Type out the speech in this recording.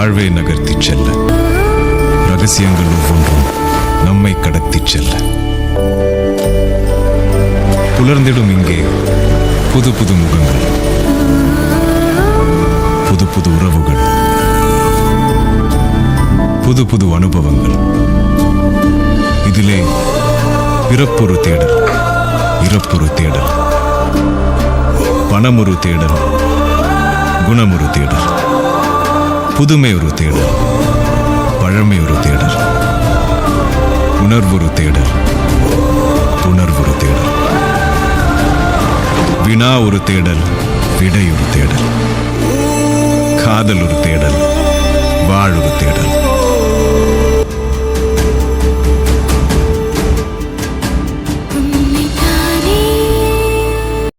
வாழ்வை நகர்த்திச் செல்ல, ரகசியங்கள் ஒவ்வொன்றும் நம்மை கடத்திச் செல்ல. புலர்ந்திடும் இங்கே புது புது முகங்கள், புது புது உறவுகள், புது புது அனுபவங்கள். இதிலே பிறப்பொரு தேடல், இறப்பொரு தேடல், பணமொரு தேடல், குணமொரு தேடல், புதுமை ஒரு தேடல், பழமை ஒரு தேடல், உணர்வொரு தேடல், உணர்வொரு தேடல், வினா ஒரு தேடல், விடை ஒரு தேடல், காதல் ஒரு தேடல், வாழ் ஒரு தேடல்.